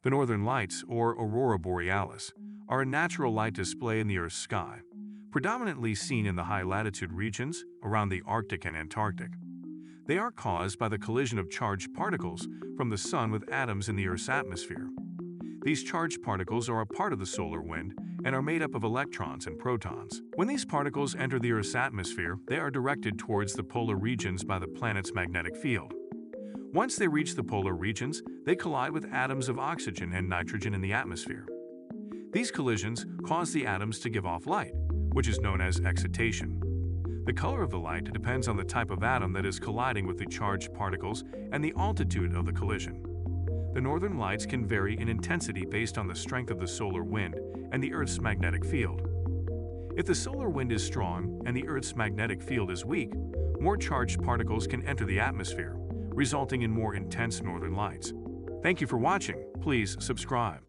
The northern lights, or aurora borealis, are a natural light display in the Earth's sky, predominantly seen in the high-latitude regions around the Arctic and Antarctic. They are caused by the collision of charged particles from the Sun with atoms in the Earth's atmosphere. These charged particles are a part of the solar wind and are made up of electrons and protons. When these particles enter the Earth's atmosphere, they are directed towards the polar regions by the planet's magnetic field. Once they reach the polar regions, they collide with atoms of oxygen and nitrogen in the atmosphere. These collisions cause the atoms to give off light, which is known as excitation. The color of the light depends on the type of atom that is colliding with the charged particles and the altitude of the collision. The northern lights can vary in intensity based on the strength of the solar wind and the Earth's magnetic field. If the solar wind is strong and the Earth's magnetic field is weak, more charged particles can enter the atmosphere, resulting in more intense northern lights. Thank you for watching. Please subscribe.